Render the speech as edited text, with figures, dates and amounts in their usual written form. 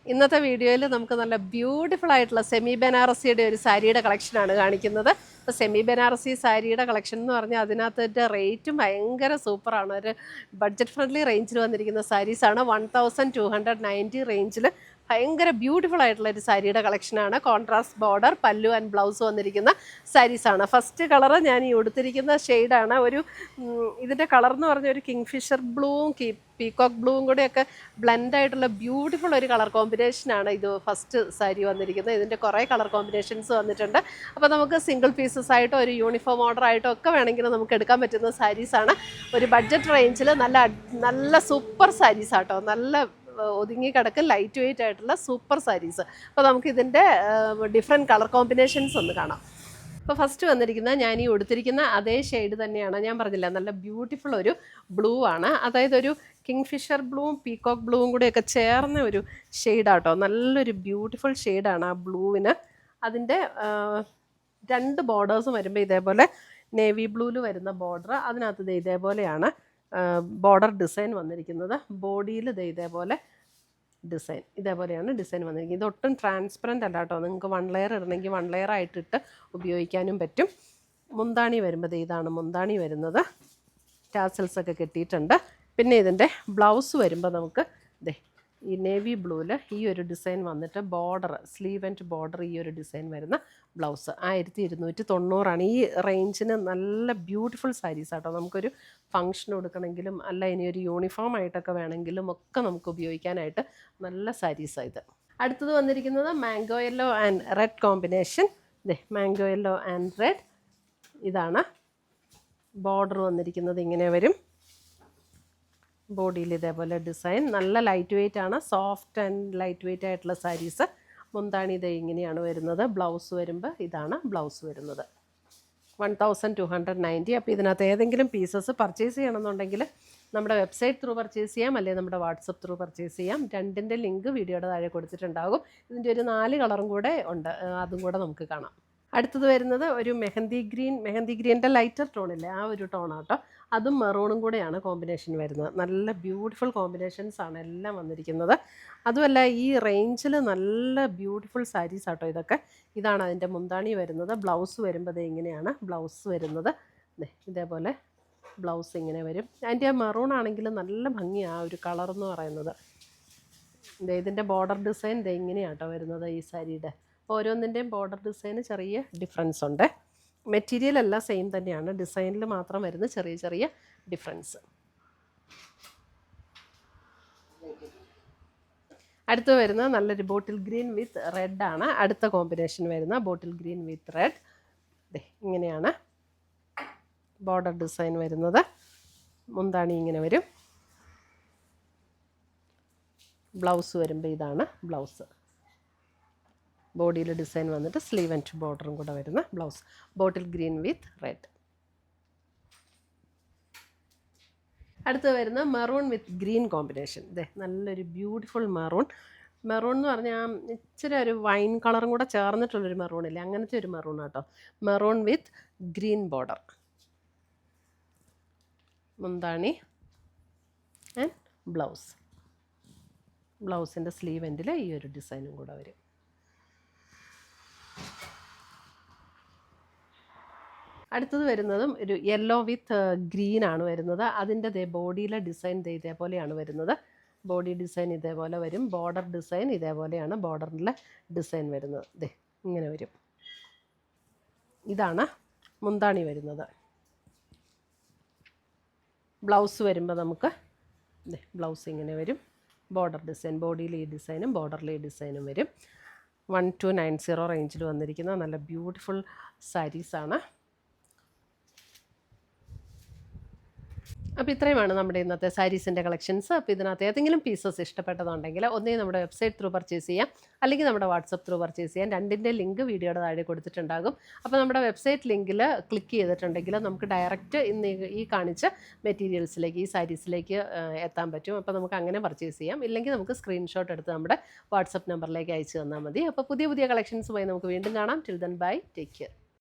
ഇന്നത്തെ വീഡിയോയിൽ നമുക്ക് നല്ല ബ്യൂട്ടിഫുൾ ആയിട്ടുള്ള സെമി ബനാറസിയുടെ ഒരു സാരിയുടെ കളക്ഷനാണ് കാണിക്കുന്നത്. അപ്പോൾ സെമി ബനാറസി സാരിയുടെ കളക്ഷൻ എന്ന് പറഞ്ഞാൽ അതിനകത്ത് റേറ്റും ഭയങ്കര സൂപ്പറാണ്. ഒരു ബഡ്ജറ്റ് ഫ്രണ്ട്ലി റേഞ്ചിൽ വന്നിരിക്കുന്ന സാരീസാണ്. 1290 റേഞ്ചിൽ ഭയങ്കര ബ്യൂട്ടിഫുൾ ആയിട്ടുള്ള ഒരു സാരിയുടെ കളക്ഷനാണ്. കോൺട്രാസ്റ്റ് ബോർഡർ, പല്ലു ആൻഡ് ബ്ലൗസ് വന്നിരിക്കുന്ന സാരീസാണ്. ഫസ്റ്റ് കളറ് ഞാൻ ഈ ഉടുത്തിരിക്കുന്ന ഷെയ്ഡാണ്. ഇതിൻ്റെ കളർ എന്ന് പറഞ്ഞ ഒരു കിങ്ഫിഷർ ബ്ലൂവും പീകോക്ക് ബ്ലൂവും കൂടെയൊക്കെ ബ്ലെൻഡായിട്ടുള്ള ബ്യൂട്ടിഫുൾ ഒരു കളർ കോമ്പിനേഷനാണ് ഇത് ഫസ്റ്റ് സാരി വന്നിരിക്കുന്നത്. ഇതിൻ്റെ കുറേ കളർ കോമ്പിനേഷൻസ് വന്നിട്ടുണ്ട്. അപ്പോൾ നമുക്ക് സിംഗിൾ പീസസ് ആയിട്ടോ ഒരു യൂണിഫോം ഓർഡർ ആയിട്ടോ ഒക്കെ വേണമെങ്കിൽ നമുക്ക് എടുക്കാൻ പറ്റുന്ന സാരീസാണ്. ഒരു ബഡ്ജറ്റ് റേഞ്ചിൽ നല്ല സൂപ്പർ സാരീസാട്ടോ. നല്ല ഒതുങ്ങി കിടക്ക് ലൈറ്റ് വെയിറ്റ് ആയിട്ടുള്ള സൂപ്പർ സാരീസ്. അപ്പോൾ നമുക്ക് ഇതിൻ്റെ ഡിഫറെൻറ്റ് കളർ കോമ്പിനേഷൻസ് ഒന്ന് കാണാം. അപ്പോൾ ഫസ്റ്റ് വന്നിരിക്കുന്ന ഞാൻ ഈ ഉടുത്തിരിക്കുന്ന അതേ ഷെയ്ഡ് തന്നെയാണ്. ഞാൻ പറഞ്ഞില്ല, നല്ല ബ്യൂട്ടിഫുൾ ഒരു ബ്ലൂ ആണ്. അതായത് ഒരു കിങ്ഫിഷർ ബ്ലൂവും പീകോക്ക് ബ്ലൂവും കൂടെയൊക്കെ ചേർന്ന ഒരു ഷെയ്ഡാട്ടോ. നല്ലൊരു ബ്യൂട്ടിഫുൾ ഷെയ്ഡാണ് ആ ബ്ലൂവിന്. അതിൻ്റെ രണ്ട് ബോർഡേഴ്സും വരുമ്പോൾ ഇതേപോലെ നേവി ബ്ലൂവിൽ വരുന്ന ബോർഡർ, അതിനകത്ത് ഇതേപോലെയാണ് ബോർഡർ ഡിസൈൻ വന്നിരിക്കുന്നത്. ബോഡിയിൽ ഇതേപോലെയാണ് ഡിസൈൻ വന്നിരിക്കുന്നത്. ഇതൊട്ടും ട്രാൻസ്പെറൻ്റ് അല്ല കേട്ടോ. നിങ്ങൾക്ക് 1 ലെയർ ഇടണമെങ്കിൽ 1 ലെയർ ആയിട്ടിട്ട് ഉപയോഗിക്കാനും പറ്റും. മുന്താണി വരുമ്പോൾ ഇതാണ് മുന്താണി വരുന്നത്. ടാസൽസ് ഒക്കെ കെട്ടിയിട്ടുണ്ട്. പിന്നെ ഇതിൻ്റെ ബ്ലൗസ് വരുമ്പോൾ നമുക്ക് ഈ നേവി ബ്ലൂവിൽ ഈ ഒരു ഡിസൈൻ വന്നിട്ട് ബോർഡർ, സ്ലീവ് ആൻഡ് ബോർഡർ ഈ ഒരു ഡിസൈൻ വരുന്ന ബ്ലൗസ് 1290 ഈ റേഞ്ചിന് നല്ല ബ്യൂട്ടിഫുൾ സാരീസ് ആട്ടോ. നമുക്കൊരു ഫങ്ഷൻ കൊടുക്കണമെങ്കിലും അല്ല ഇനി ഒരു യൂണിഫോം ആയിട്ടൊക്കെ വേണമെങ്കിലും ഒക്കെ നമുക്ക് ഉപയോഗിക്കാനായിട്ട് നല്ല സാരീസാണ് ഇത്. അടുത്തത് വന്നിരിക്കുന്നത് mango yellow and red combination. Mango yellow and red. ഇതാണ് ബോർഡർ വന്നിരിക്കുന്നത്. ഇങ്ങനെ വരും. ബോഡിയിൽ ഇതേപോലെ ഡിസൈൻ. നല്ല ലൈറ്റ് വെയിറ്റ് ആണ്. സോഫ്റ്റ് ആൻഡ് ലൈറ്റ് വെയിറ്റ് ആയിട്ടുള്ള സാരീസ്. മുന്താണി ഇങ്ങനെയാണ് വരുന്നത്. ബ്ലൗസ് വരുമ്പോൾ ഇതാണ് ബ്ലൗസ് വരുന്നത്. 1290. അപ്പോൾ ഇതിനകത്ത് ഏതെങ്കിലും പീസസ് പർച്ചേസ് ചെയ്യണമെന്നുണ്ടെങ്കിൽ നമ്മുടെ വെബ്സൈറ്റ് ത്രൂ പർച്ചേസ് ചെയ്യാം, അല്ലെങ്കിൽ നമ്മുടെ വാട്സപ്പ് ത്രൂ പർച്ചേസ് ചെയ്യാം. രണ്ടിൻ്റെ ലിങ്ക് വീഡിയോയുടെ താഴെ കൊടുത്തിട്ടുണ്ടാകും. ഇതിൻ്റെ ഒരു 4 കളറും കൂടെ ഉണ്ട്, അതും കൂടെ നമുക്ക് കാണാം. അടുത്തത് വരുന്നത് ഒരു മെഹന്തി ഗ്രീൻ്റെ ലൈറ്റർ ടോണില്ലേ, ആ ഒരു ടോണാട്ടോ. അതും മെറൂണും കൂടെയാണ് കോമ്പിനേഷൻ വരുന്നത്. നല്ല ബ്യൂട്ടിഫുൾ കോമ്പിനേഷൻസാണ് എല്ലാം വന്നിരിക്കുന്നത്. അതുമല്ല ഈ റേഞ്ചിൽ നല്ല ബ്യൂട്ടിഫുൾ സാരീസ് ആട്ടോ ഇതൊക്കെ. ഇതാണ് അതിൻ്റെ മുന്താണി വരുന്നത്. ബ്ലൗസ് വരുമ്പോൾ ഇങ്ങനെയാണ് ബ്ലൗസ് വരുന്നത്. ഇതേപോലെ ബ്ലൗസ് ഇങ്ങനെ വരും. അതിൻ്റെ മെറൂൺ ആണെങ്കിൽ നല്ല ഭംഗിയാണ് ആ ഒരു കളർ എന്ന് പറയുന്നത്. ഇതിൻ്റെ ബോർഡർ ഡിസൈൻ ഇങ്ങനെയാട്ടോ വരുന്നത് ഈ സാരിയുടെ. ഓരോന്നിൻ്റെയും ബോർഡർ ഡിസൈന് ചെറിയ ഡിഫറൻസ് ഉണ്ട്. മെറ്റീരിയൽ എല്ലാം സെയിം തന്നെയാണ്, ഡിസൈനിൽ മാത്രം വരുന്ന ചെറിയ ഡിഫറൻസ്. അടുത്ത് വരുന്ന നല്ലൊരു ബോട്ടിൽ ഗ്രീൻ വിത്ത് റെഡ് ആണ്. അടുത്ത കോമ്പിനേഷൻ വരുന്ന ബോട്ടിൽ ഗ്രീൻ വിത്ത് റെഡ്. ഇങ്ങനെയാണ് ബോർഡർ ഡിസൈൻ വരുന്നത്. മുന്താണി ഇങ്ങനെ വരും. ബ്ലൗസ് വരുമ്പോൾ ഇതാണ് ബ്ലൗസ്. ബോഡിയിൽ ഡിസൈൻ വന്നിട്ട് സ്ലീവ് ആൻഡ് ബോർഡറും കൂടെ വരുന്ന blouse. Bottle green with red. അടുത്ത് വരുന്ന മെറൂൺ വിത്ത് ഗ്രീൻ കോമ്പിനേഷൻ. നല്ലൊരു ബ്യൂട്ടിഫുൾ മെറൂൺ എന്ന് പറഞ്ഞാൽ ഇച്ചിരി ഒരു വൈൻ കളറും കൂടെ ചേർന്നിട്ടുള്ളൊരു മെറൂണില്ലേ, അങ്ങനത്തെ ഒരു മെറൂൺ ആട്ടോ. മെറൂൺ വിത്ത് ഗ്രീൻ ബോർഡർ. മുന്താണി ആൻഡ് ബ്ലൗസിൻ്റെ സ്ലീവ് എൻഡിൽ ഈ ഒരു ഡിസൈനും കൂടെ വരും. അടുത്തത് വരുന്നതും ഒരു യെല്ലോ വിത്ത് ഗ്രീൻ ആണ് വരുന്നത്. അതിൻ്റെ ബോഡിയിലെ ഡിസൈൻ ഇതേപോലെയാണ് വരുന്നത്. ബോഡി ഡിസൈൻ ഇതേപോലെ വരും. ബോർഡർ ഡിസൈൻ ഇതേപോലെയാണ് ബോർഡറിലെ ഡിസൈൻ വരുന്നത്. ഇങ്ങനെ വരും. ഇതാണ് മുന്താണി വരുന്നത്. ബ്ലൗസ് വരുമ്പോൾ നമുക്ക് ബ്ലൗസ് ഇങ്ങനെ വരും. ബോർഡർ ഡിസൈൻ, ബോഡിയിൽ ഈ ഡിസൈനും ബോർഡറിൽ ഈ ഡിസൈനും വരും. 1290 റേഞ്ചിൽ വന്നിരിക്കുന്ന നല്ല ബ്യൂട്ടിഫുൾ സാരീസാണ്. അപ്പോൾ ഇത്രയുമാണ് നമ്മുടെ ഇന്നത്തെ സാരീസിൻ്റെ കളക്ഷൻസ്. അപ്പോൾ ഇതിനകത്ത് ഏതെങ്കിലും പീസസ് ഇഷ്ടപ്പെട്ടതുണ്ടെങ്കിൽ ഒന്നേ നമ്മുടെ വെബ്സൈറ്റ് ത്രൂ പർച്ചേസ് ചെയ്യാം, അല്ലെങ്കിൽ നമ്മുടെ വാട്സപ്പ് ത്രൂ പർച്ചേസ് ചെയ്യാം. രണ്ടിൻ്റെ ലിങ്ക് വീഡിയോയുടെ താഴെ കൊടുത്തിട്ടുണ്ടാകും. അപ്പോൾ നമ്മുടെ വെബ്സൈറ്റ് ലിങ്കിൽ ക്ലിക്ക് ചെയ്തിട്ടുണ്ടെങ്കിൽ നമുക്ക് ഡയറക്റ്റ് ഈ കാണിച്ച മെറ്റീരിയൽസിലേക്ക്, ഈ സാരീസിലേക്ക് എത്താൻ പറ്റും. അപ്പോൾ നമുക്ക് അങ്ങനെ പർച്ചേസ് ചെയ്യാം. ഇല്ലെങ്കിൽ നമുക്ക് സ്ക്രീൻഷോട്ട് എടുത്ത് നമ്മുടെ വാട്സപ്പ് നമ്പറിലേക്ക് അയച്ചു തന്നാൽ മതി. അപ്പോൾ പുതിയ കളക്ഷൻസുമായി നമുക്ക് വീണ്ടും കാണാം. Till then bye, take care.